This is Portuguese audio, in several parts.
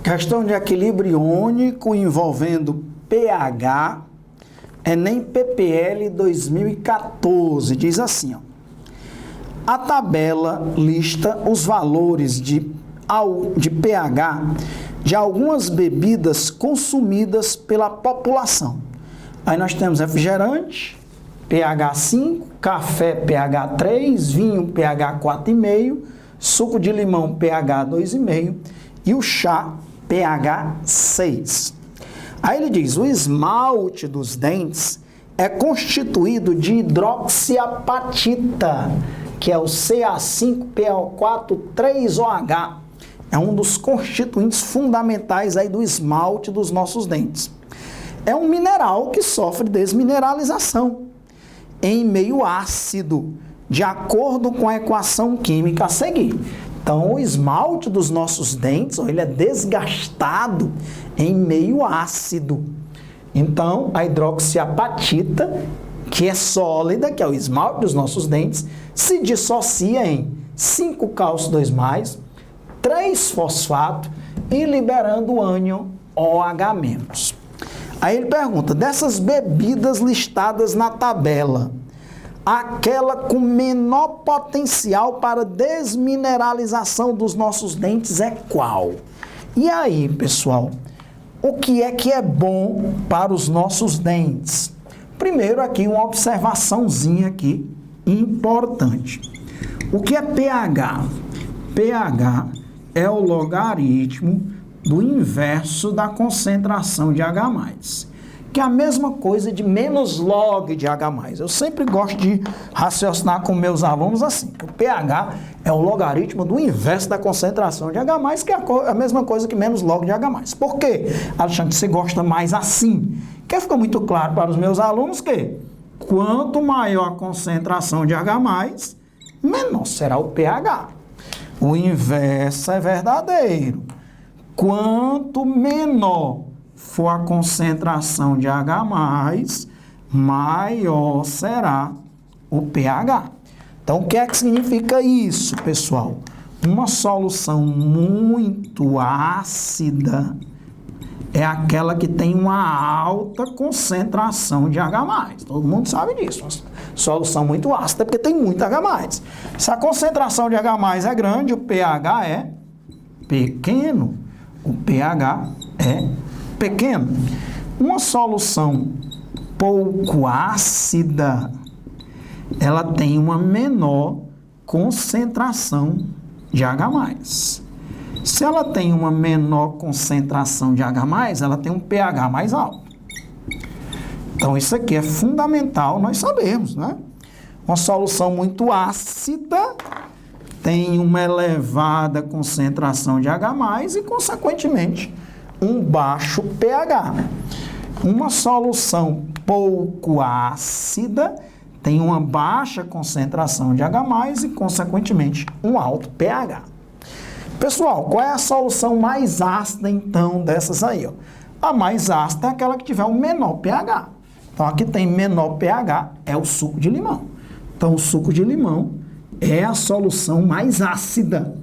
Questão de equilíbrio iônico envolvendo pH, Enem PPL 2014, diz assim, ó. A tabela lista os valores de pH de algumas bebidas consumidas pela população. Aí nós temos refrigerante, pH 5, café pH 3, vinho pH 4,5, suco de limão pH 2,5 e o chá pH 6. Aí ele diz, o esmalte dos dentes é constituído de hidroxiapatita, que é o Ca5PO4,3OH. É um dos constituintes fundamentais aí do esmalte dos nossos dentes. É um mineral que sofre desmineralização em meio ácido, de acordo com a equação química a seguir. Então, o esmalte dos nossos dentes, ele é desgastado em meio ácido. Então, a hidroxiapatita, que é sólida, que é o esmalte dos nossos dentes, se dissocia em 5-cálcio 2+, 3-fosfato e liberando o ânion OH-. Aí ele pergunta, dessas bebidas listadas na tabela, aquela com menor potencial para desmineralização dos nossos dentes é qual? E aí, pessoal, o que é bom para os nossos dentes? Primeiro aqui uma observaçãozinha aqui importante. O que é pH? pH é o logaritmo do inverso da concentração de H+, que é a mesma coisa de menos log de H+. Eu sempre gosto de raciocinar com meus alunos assim, que o pH é o logaritmo do inverso da concentração de H+, que é a mesma coisa que menos log de H+. Por quê, Alexandre, você gosta mais assim? Porque fica muito claro para os meus alunos que quanto maior a concentração de H+, menor será o pH. O inverso é verdadeiro. Quanto menor for a concentração de H+, maior será o pH. Então, o que é que significa isso, pessoal? Uma solução muito ácida é aquela que tem uma alta concentração de H+. Todo mundo sabe disso. Uma solução muito ácida porque tem muito H+. Se a concentração de H+ é grande, o pH é pequeno. O pH é pequeno. Uma solução pouco ácida, ela tem uma menor concentração de H+. Se ela tem uma menor concentração de H+, ela tem um pH mais alto. Então, isso aqui é fundamental, nós sabemos, né? Uma solução muito ácida tem uma elevada concentração de H+, e, consequentemente, um baixo pH. Uma solução pouco ácida tem uma baixa concentração de H+, e, consequentemente, um alto pH. Pessoal, qual é a solução mais ácida, então, dessas aí? Ó? A mais ácida é aquela que tiver o menor pH. Então, aqui tem menor pH, é o suco de limão. Então, o suco de limão é a solução mais ácida.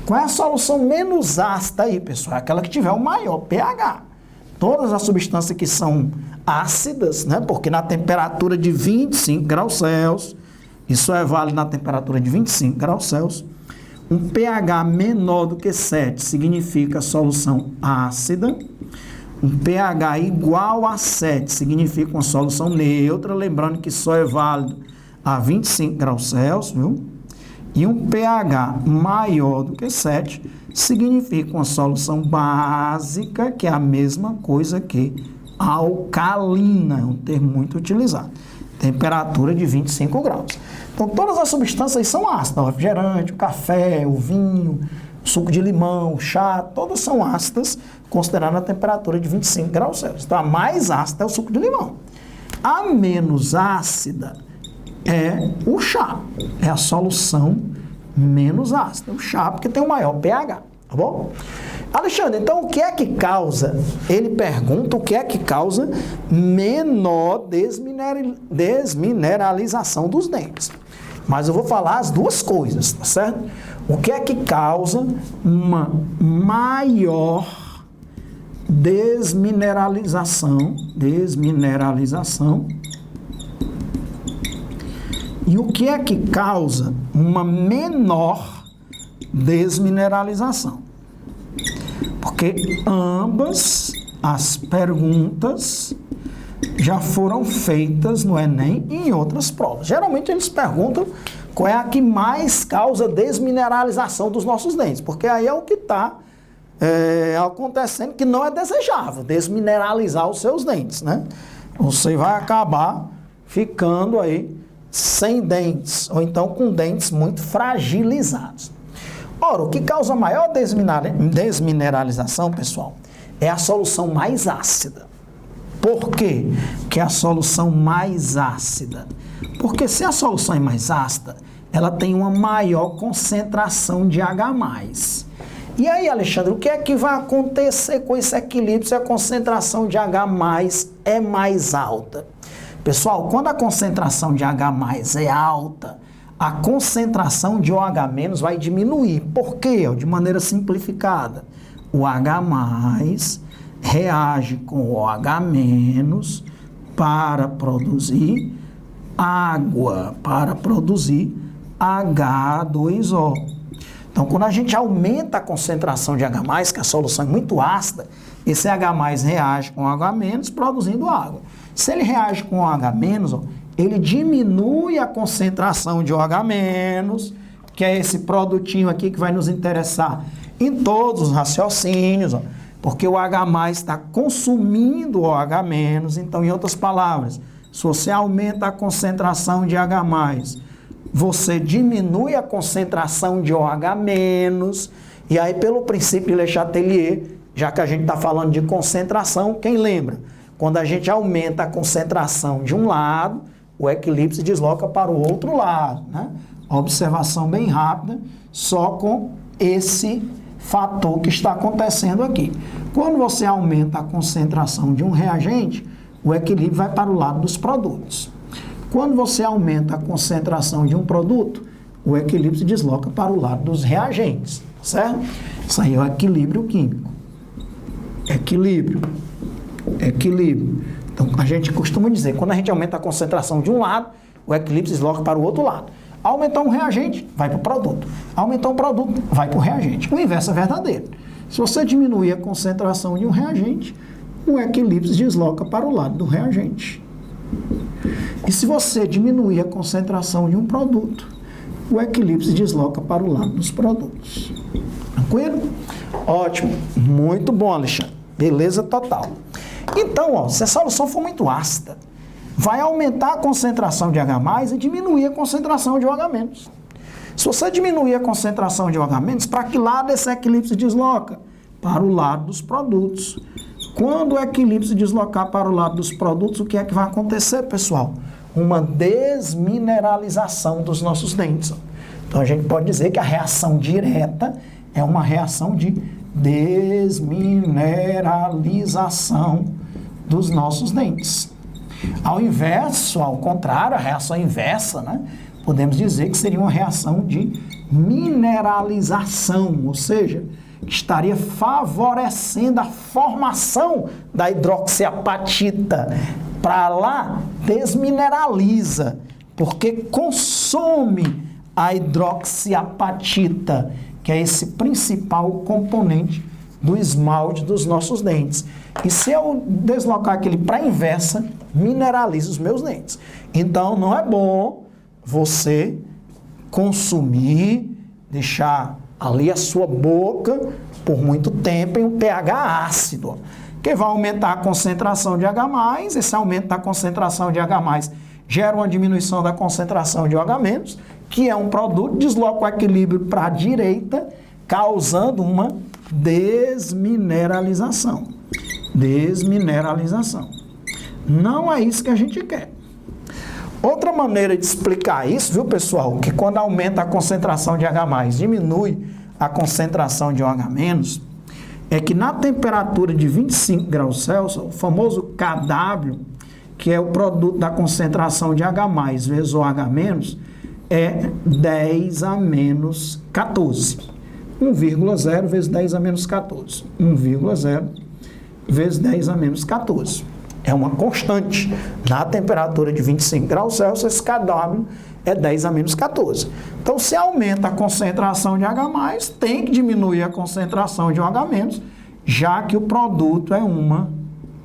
Qual é a solução menos ácida aí, pessoal? É aquela que tiver o maior pH. Todas as substâncias que são ácidas, né? Porque na temperatura de 25 graus Celsius, isso é válido na temperatura de 25 graus Celsius, um pH menor do que 7 significa solução ácida. Um pH igual a 7 significa uma solução neutra, lembrando que só é válido a 25 graus Celsius, viu? E um pH maior do que 7 significa uma solução básica, que é a mesma coisa que alcalina, é um termo muito utilizado. Temperatura de 25 graus. Então, todas as substâncias são ácidas. O refrigerante, o café, o vinho, o suco de limão, o chá, todas são ácidas, considerando a temperatura de 25 graus Celsius. Então, a mais ácida é o suco de limão. A menos ácida é o chá. É a solução menos ácida. O chá, porque tem o maior pH. Tá bom? Alexandre, então o que é que causa? Ele pergunta o que é que causa menor desmineralização dos dentes. Mas eu vou falar as duas coisas, tá certo? O que é que causa uma maior desmineralização e o que é que causa uma menor desmineralização? Porque ambas as perguntas já foram feitas no Enem e em outras provas. Geralmente eles perguntam qual é a que mais causa desmineralização dos nossos dentes, porque aí é o que está acontecendo que não é desejável, desmineralizar os seus dentes, né? Você vai acabar ficando aí sem dentes, ou então com dentes muito fragilizados. Ora, o que causa maior desmineralização, pessoal, é a solução mais ácida. Por quê que é a solução mais ácida? Porque se a solução é mais ácida, ela tem uma maior concentração de H+. E aí, Alexandre, o que é que vai acontecer com esse equilíbrio se a concentração de H+ é mais alta? Pessoal, quando a concentração de H+ é alta, a concentração de OH- vai diminuir. Por quê? De maneira simplificada. O H+ reage com o OH- para produzir água, para produzir H2O. Então, quando a gente aumenta a concentração de H+, que a solução é muito ácida, esse H+ reage com o OH- produzindo água. Se ele reage com o OH-, ele diminui a concentração de OH-, que é esse produtinho aqui que vai nos interessar em todos os raciocínios, porque o H+ está consumindo o OH-, então, em outras palavras, se você aumenta a concentração de H+, você diminui a concentração de OH-, e aí, pelo princípio de Le Chatelier, já que a gente está falando de concentração, quem lembra? Quando a gente aumenta a concentração de um lado, o equilíbrio se desloca para o outro lado, né? Observação bem rápida, só com esse fator que está acontecendo aqui. Quando você aumenta a concentração de um reagente, o equilíbrio vai para o lado dos produtos. Quando você aumenta a concentração de um produto, o equilíbrio se desloca para o lado dos reagentes, certo? Isso aí é o equilíbrio químico. Equilíbrio. Então, a gente costuma dizer, quando a gente aumenta a concentração de um lado, o equilíbrio se desloca para o outro lado. Aumentar um reagente, vai para o produto. Aumentar um produto, vai para o reagente. O inverso é verdadeiro. Se você diminuir a concentração de um reagente, o equilíbrio se desloca para o lado do reagente. E se você diminuir a concentração de um produto, o equilíbrio se desloca para o lado dos produtos. Tranquilo? Ótimo. Muito bom, Alexandre. Beleza total. Então, se a solução for muito ácida, vai aumentar a concentração de H+ e diminuir a concentração de OH-. Se você diminuir a concentração de OH-, para que lado esse equilíbrio se desloca? Para o lado dos produtos. Quando o equilíbrio se deslocar para o lado dos produtos, o que é que vai acontecer, pessoal? Uma desmineralização dos nossos dentes. Então, a gente pode dizer que a reação direta é uma reação de desmineralização dos nossos dentes. Ao contrário, a reação inversa, né? Podemos dizer que seria uma reação de mineralização, ou seja, que estaria favorecendo a formação da hidroxiapatita. Para lá, desmineraliza, porque consome a hidroxiapatita, que é esse principal componente do esmalte dos nossos dentes. E se eu deslocar aquele para a inversa, mineraliza os meus dentes. Então, não é bom você consumir, deixar ali a sua boca por muito tempo em um pH ácido, que vai aumentar a concentração de H+, esse aumento da concentração de H+, gera uma diminuição da concentração de OH-, que é um produto, desloca o equilíbrio para a direita, causando uma desmineralização. Desmineralização. Não é isso que a gente quer. Outra maneira de explicar isso, viu, pessoal, que quando aumenta a concentração de H+, diminui a concentração de OH-, é que na temperatura de 25 graus Celsius, o famoso Kw, que é o produto da concentração de H+ vezes OH-, é 10 a menos 14. 1,0 vezes 10 a menos 14. 1,0 vezes 10 a menos 14. É uma constante. Na temperatura de 25 graus Celsius, esse kW é 10 a menos 14. Então, se aumenta a concentração de H+, tem que diminuir a concentração de OH-, já que o produto é uma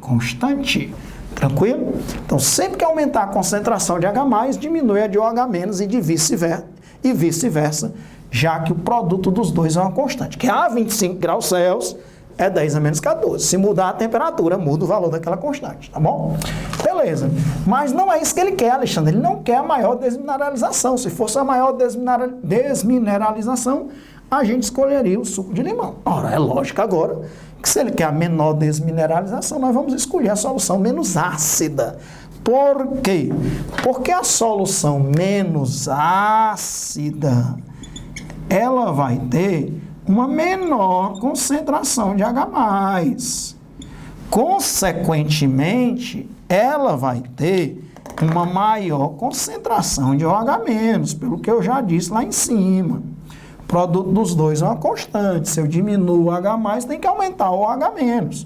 constante. Tranquilo? Então, sempre que aumentar a concentração de H+, diminui a de OH- e vice-versa, já que o produto dos dois é uma constante, que a 25 graus Celsius é 10 a menos 14. Se mudar a temperatura, muda o valor daquela constante, tá bom? Beleza. Mas não é isso que ele quer, Alexandre. Ele não quer a maior desmineralização. Se fosse a maior desmineralização, a gente escolheria o suco de limão. Ora, é lógico agora que se ele quer a menor desmineralização, nós vamos escolher a solução menos ácida. Por quê? Porque a solução menos ácida, ela vai ter uma menor concentração de H+. Consequentemente, ela vai ter uma maior concentração de OH-, pelo que eu já disse lá em cima. O produto dos dois é uma constante. Se eu diminuo o H+, tem que aumentar o OH-.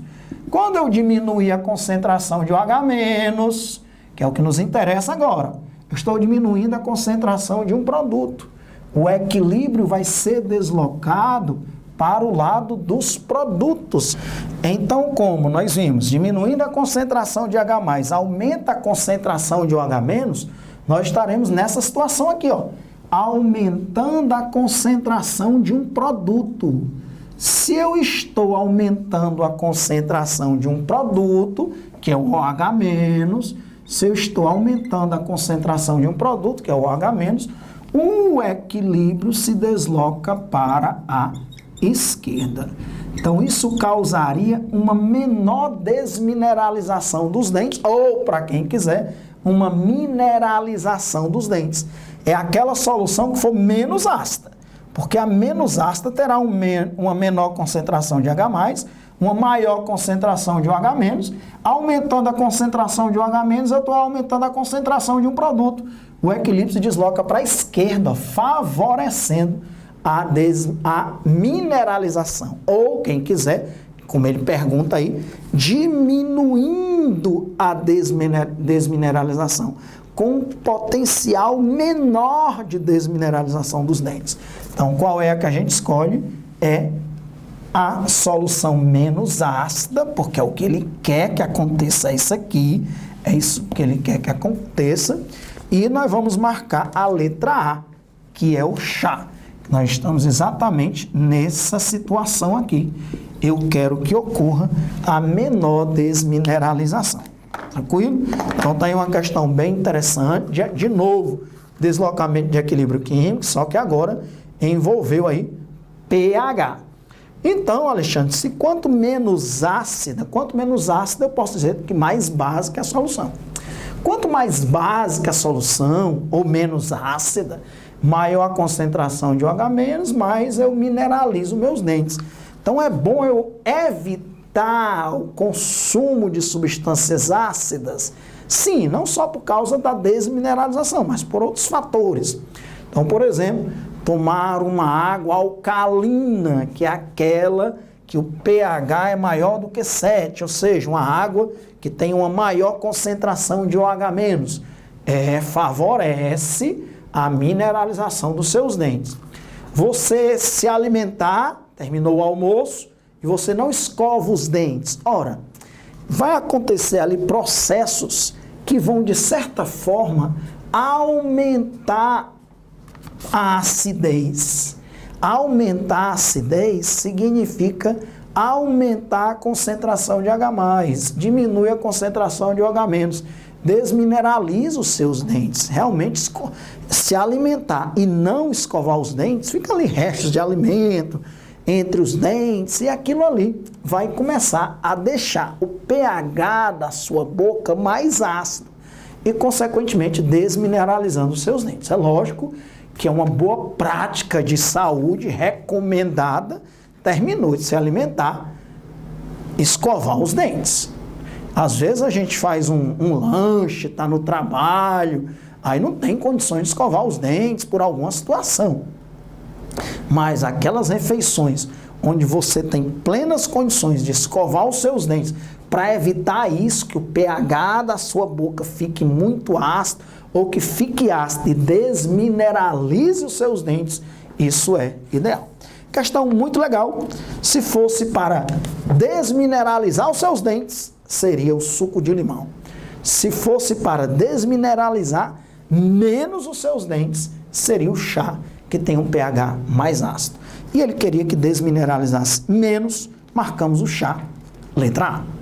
Quando eu diminuir a concentração de OH-, que é o que nos interessa agora, eu estou diminuindo a concentração de um produto. O equilíbrio vai ser deslocado para o lado dos produtos. Então, como nós vimos, diminuindo a concentração de H+, aumenta a concentração de OH-, nós estaremos nessa situação aqui, ó, aumentando a concentração de um produto. Se eu estou aumentando a concentração de um produto, que é o OH-, se eu estou aumentando a concentração de um produto, que é o OH-, o equilíbrio se desloca para a esquerda. Então, isso causaria uma menor desmineralização dos dentes, ou, para quem quiser, uma mineralização dos dentes. É aquela solução que for menos ácida, porque a menos ácida terá uma menor concentração de H+, uma maior concentração de OH-, aumentando a concentração de OH-, eu estou aumentando a concentração de um produto. O equilíbrio se desloca para a esquerda, favorecendo a mineralização. Ou, quem quiser, como ele pergunta aí, diminuindo a desmineralização, com um potencial menor de desmineralização dos dentes. Então, qual é a que a gente escolhe? É a solução menos ácida, porque é o que ele quer que aconteça isso aqui, é isso que ele quer que aconteça, e nós vamos marcar a letra A, que é o chá. Nós estamos exatamente nessa situação aqui. Eu quero que ocorra a menor desmineralização. Tranquilo? Então, tá aí uma questão bem interessante. De novo, deslocamento de equilíbrio químico, só que agora envolveu aí pH. Então, Alexandre, se quanto menos ácida, eu posso dizer que mais básica é a solução. Quanto mais básica a solução, ou menos ácida, maior a concentração de OH-, mais eu mineralizo meus dentes. Então, é bom eu evitar o consumo de substâncias ácidas, sim, não só por causa da desmineralização, mas por outros fatores. Então, por exemplo, tomar uma água alcalina, que é aquela que o pH é maior do que 7, ou seja, uma água que tem uma maior concentração de OH-, favorece a mineralização dos seus dentes. Você se alimentar, terminou o almoço, e você não escova os dentes. Ora, vai acontecer ali processos que vão, de certa forma, aumentar a acidez. Aumentar a acidez significa aumentar a concentração de H+, diminui a concentração de OH-, desmineraliza os seus dentes. Realmente, se alimentar e não escovar os dentes, fica ali restos de alimento entre os dentes, e aquilo ali vai começar a deixar o pH da sua boca mais ácido e, consequentemente, desmineralizando os seus dentes. É lógico que é uma boa prática de saúde recomendada, terminou de se alimentar, escovar os dentes. Às vezes a gente faz um lanche, está no trabalho, aí não tem condições de escovar os dentes por alguma situação. Mas aquelas refeições onde você tem plenas condições de escovar os seus dentes para evitar isso, que o pH da sua boca fique muito ácido ou que fique ácido e desmineralize os seus dentes, isso é ideal. Questão muito legal, se fosse para desmineralizar os seus dentes, seria o suco de limão. Se fosse para desmineralizar menos os seus dentes, seria o chá, que tem um pH mais ácido. E ele queria que desmineralizasse menos, marcamos o chá, letra A.